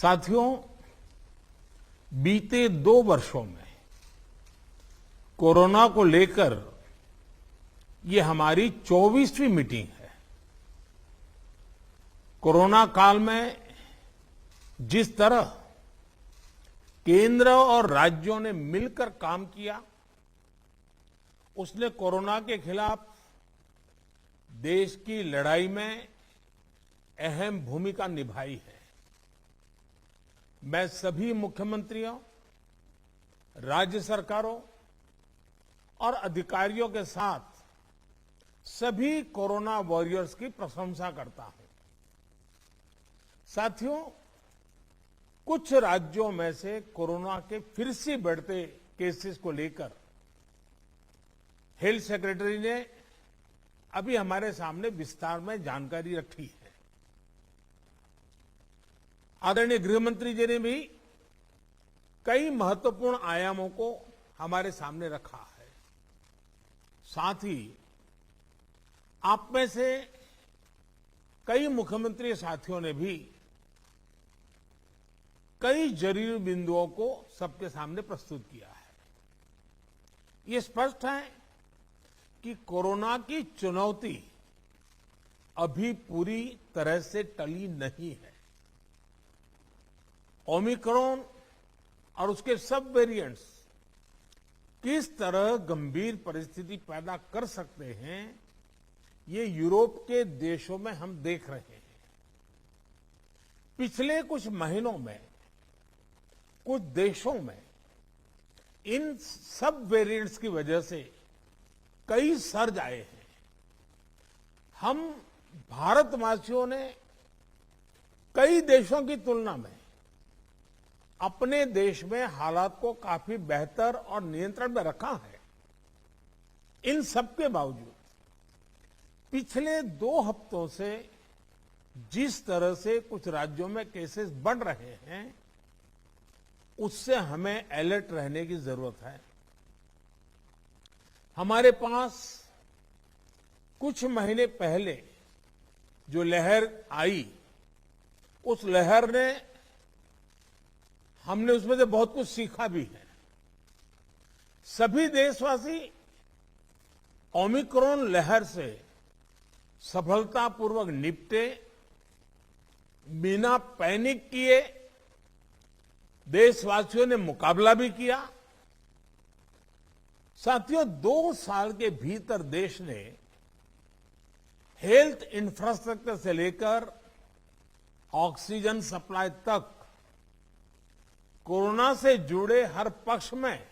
साथियों, बीते 2 वर्षों में कोरोना को लेकर ये हमारी 24वीं मीटिंग है। कोरोना काल में जिस तरह केंद्र और राज्यों ने मिलकर काम किया, उसने कोरोना के खिलाफ देश की लड़ाई में अहम भूमिका निभाई है। मैं सभी मुख्यमंत्रियों, राज्य सरकारों और अधिकारियों के साथ सभी कोरोना वॉरियर्स की प्रशंसा करता हूं। साथियों, कुछ राज्यों में से कोरोना के फिर से बढ़ते केसेस को लेकर हेल्थ सेक्रेटरी ने अभी हमारे सामने विस्तार में जानकारी रखी है। आदरणीय गृहमंत्री जी ने भी कई महत्वपूर्ण आयामों को हमारे सामने रखा है। साथ ही आप में से कई मुख्यमंत्री साथियों ने भी कई जरूरी बिंदुओं को सबके सामने प्रस्तुत किया है। ये स्पष्ट है कि कोरोना की चुनौती अभी पूरी तरह से टली नहीं है। ओमिक्रॉन और उसके सब वेरिएंट्स किस तरह गंभीर परिस्थिति पैदा कर सकते हैं, ये यूरोप के देशों में हम देख रहे हैं। पिछले कुछ महीनों में कुछ देशों में इन सब वेरिएंट्स की वजह से कई सर्ज आए हैं। हम भारतवासियों ने कई देशों की तुलना में अपने देश में हालात को काफी बेहतर और नियंत्रण में रखा है। इन सब के बावजूद पिछले 2 हफ्तों से जिस तरह से कुछ राज्यों में केसेस बढ़ रहे हैं, उससे हमें अलर्ट रहने की जरूरत है। हमारे पास कुछ महीने पहले जो लहर आई, उस लहर ने हमने उसमें से बहुत कुछ सीखा भी है। सभी देशवासी ओमिक्रॉन लहर से सफलतापूर्वक निपटे, बिना पैनिक किए देशवासियों ने मुकाबला भी किया। साथियों, 2 साल के भीतर देश ने हेल्थ इंफ्रास्ट्रक्चर से लेकर ऑक्सीजन सप्लाई तक कोरोना से जुड़े हर पक्ष में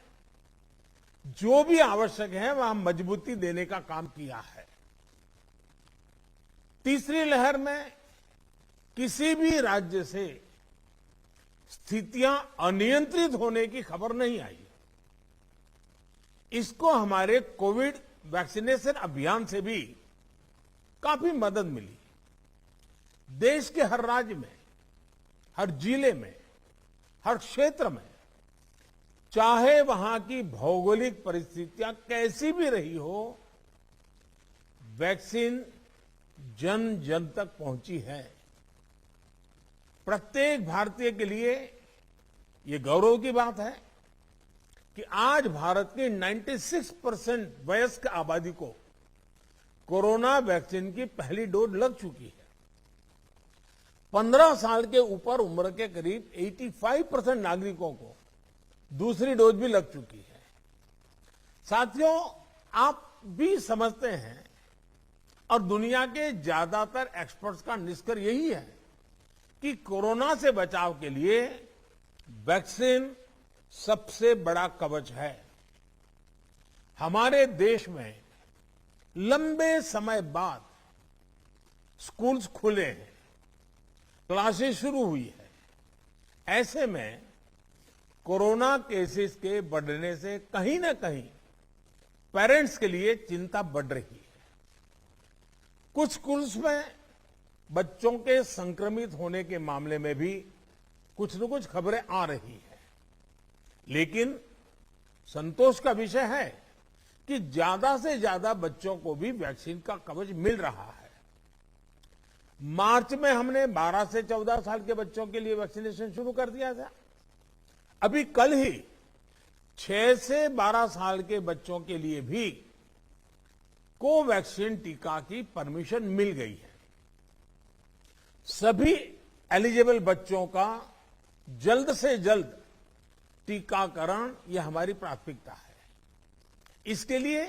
जो भी आवश्यक है वहां मजबूती देने का काम किया है। तीसरी लहर में किसी भी राज्य से स्थितियां अनियंत्रित होने की खबर नहीं आई। इसको हमारे कोविड वैक्सीनेशन अभियान से भी काफी मदद मिली। देश के हर राज्य में, हर जिले में, हर क्षेत्र में, चाहे वहां की भौगोलिक परिस्थितियां कैसी भी रही हो, वैक्सीन जन जन तक पहुंची है। प्रत्येक भारतीय के लिए ये गौरव की बात है कि आज भारत की 96% वयस्क आबादी को कोरोना वैक्सीन की पहली डोज लग चुकी है। 15 साल के ऊपर उम्र के करीब 85% नागरिकों को दूसरी डोज भी लग चुकी है। साथियों, आप भी समझते हैं और दुनिया के ज्यादातर एक्सपर्ट्स का निष्कर्ष यही है कि कोरोना से बचाव के लिए वैक्सीन सबसे बड़ा कवच है। हमारे देश में लंबे समय बाद स्कूल्स खुले हैं, क्लासेस शुरू हुई है। ऐसे में कोरोना केसेस के बढ़ने से कहीं ना कहीं पेरेंट्स के लिए चिंता बढ़ रही है। कुछ स्कूल्स में बच्चों के संक्रमित होने के मामले में भी कुछ न कुछ खबरें आ रही है। लेकिन संतोष का विषय है कि ज्यादा से ज्यादा बच्चों को भी वैक्सीन का कवच मिल रहा है। मार्च में हमने 12 से 14 साल के बच्चों के लिए वैक्सीनेशन शुरू कर दिया था। अभी कल ही 6 से 12 साल के बच्चों के लिए भी कोवैक्सीन टीका की परमिशन मिल गई है। सभी एलिजिबल बच्चों का जल्द से जल्द टीकाकरण यह हमारी प्राथमिकता है। इसके लिए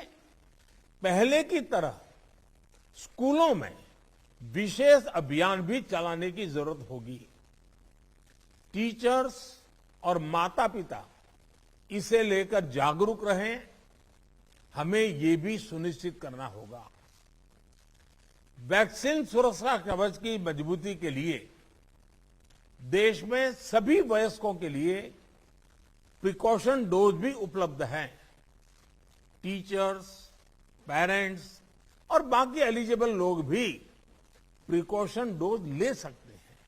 पहले की तरह स्कूलों में विशेष अभियान भी चलाने की जरूरत होगी। टीचर्स और माता पिता इसे लेकर जागरूक रहें, हमें ये भी सुनिश्चित करना होगा। वैक्सीन सुरक्षा कवच की मजबूती के लिए देश में सभी वयस्कों के लिए प्रिकॉशन डोज भी उपलब्ध हैं। टीचर्स, पेरेंट्स और बाकी एलिजिबल लोग भी प्रिकॉशन डोज ले सकते हैं।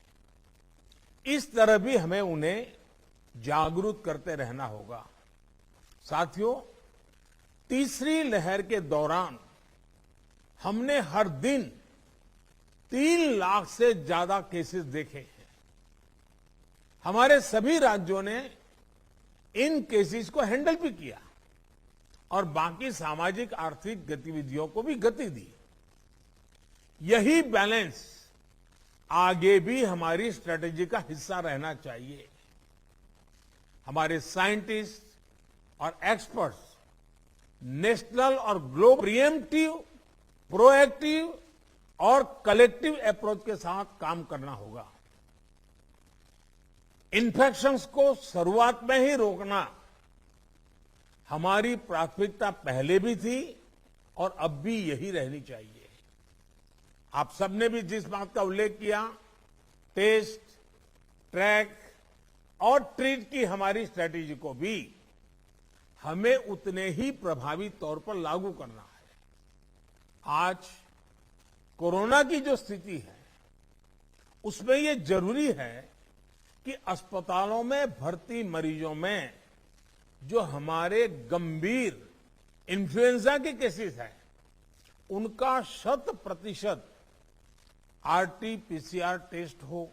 इस तरह भी हमें उन्हें जागरूक करते रहना होगा। साथियों, तीसरी लहर के दौरान हमने हर दिन 3 लाख से ज्यादा केसेस देखे हैं। हमारे सभी राज्यों ने इन केसेस को हैंडल भी किया और बाकी सामाजिक आर्थिक गतिविधियों को भी गति दी। यही बैलेंस आगे भी हमारी स्ट्रेटेजी का हिस्सा रहना चाहिए। हमारे साइंटिस्ट और एक्सपर्ट्स नेशनल और ग्लोबल प्रिएम्प्टिव, प्रोएक्टिव और कलेक्टिव अप्रोच के साथ काम करना होगा। इन्फेक्शंस को शुरुआत में ही रोकना हमारी प्राथमिकता पहले भी थी और अब भी यही रहनी चाहिए। आप सबने भी जिस बात का उल्लेख किया, टेस्ट, ट्रैक और ट्रीट की हमारी स्ट्रेटेजी को भी हमें उतने ही प्रभावी तौर पर लागू करना है। आज कोरोना की जो स्थिति है उसमें ये जरूरी है कि अस्पतालों में भर्ती मरीजों में जो हमारे गंभीर इन्फ्लुएंजा के केसेस हैं उनका 100% आरटी-पीसीआर टेस्ट हो।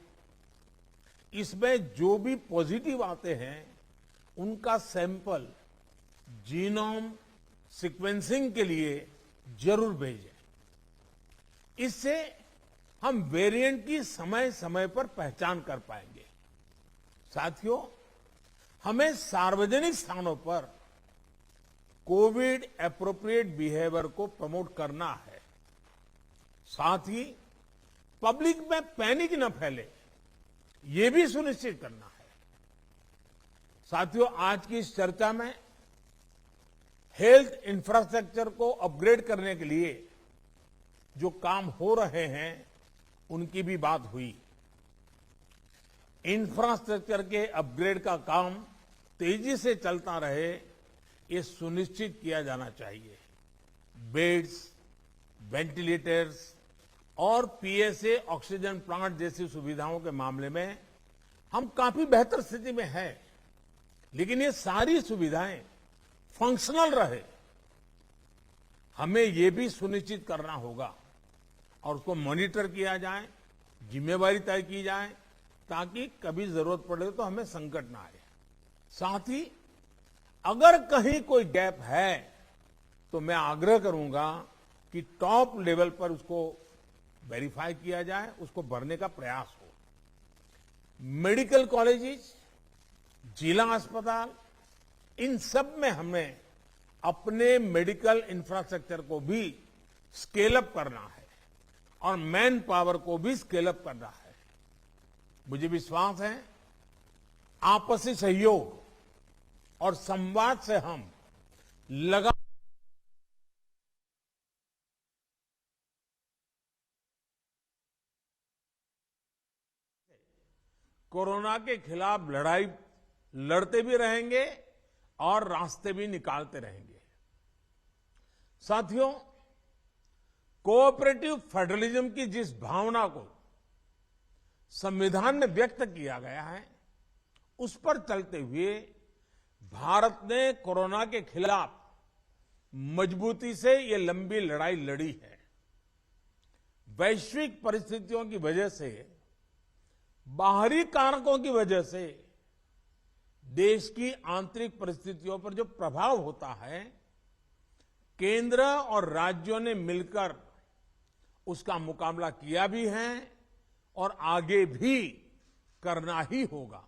इसमें जो भी पॉजिटिव आते हैं उनका सैंपल जीनोम सीक्वेंसिंग के लिए जरूर भेजें। इससे हम वेरिएंट की समय समय पर पहचान कर पाएंगे। साथियों, हमें सार्वजनिक स्थानों पर कोविड एप्रोप्रिएट बिहेवियर को प्रमोट करना है। साथ ही पब्लिक में पैनिक न फैले, ये भी सुनिश्चित करना है। साथियों, आज की इस चर्चा में हेल्थ इंफ्रास्ट्रक्चर को अपग्रेड करने के लिए जो काम हो रहे हैं उनकी भी बात हुई। इंफ्रास्ट्रक्चर के अपग्रेड का काम तेजी से चलता रहे, ये सुनिश्चित किया जाना चाहिए। बेड्स, वेंटिलेटर्स और पीएसए ऑक्सीजन प्लांट जैसी सुविधाओं के मामले में हम काफी बेहतर स्थिति में हैं, लेकिन ये सारी सुविधाएं फंक्शनल रहे, हमें ये भी सुनिश्चित करना होगा और उसको मॉनिटर किया जाए, जिम्मेवारी तय की जाए ताकि कभी जरूरत पड़े तो हमें संकट ना आए। साथ ही अगर कहीं कोई गैप है तो मैं आग्रह करूंगा कि टॉप लेवल पर उसको वेरीफाई किया जाए, उसको भरने का प्रयास हो। मेडिकल कॉलेजेस, जिला अस्पताल, इन सब में हमें अपने मेडिकल इंफ्रास्ट्रक्चर को भी स्केल अप करना है और मैन पावर को भी स्केल अप करना है। मुझे विश्वास है आपसी सहयोग और संवाद से हम लगातार कोरोना के खिलाफ लड़ाई लड़ते भी रहेंगे और रास्ते भी निकालते रहेंगे। साथियों, कोऑपरेटिव फेडरलिज्म की जिस भावना को संविधान में व्यक्त किया गया है, उस पर चलते हुए भारत ने कोरोना के खिलाफ मजबूती से ये लंबी लड़ाई लड़ी है। वैश्विक परिस्थितियों की वजह से, बाहरी कारकों की वजह से देश की आंतरिक परिस्थितियों पर जो प्रभाव होता है, केंद्र और राज्यों ने मिलकर उसका मुकाबला किया भी है और आगे भी करना ही होगा।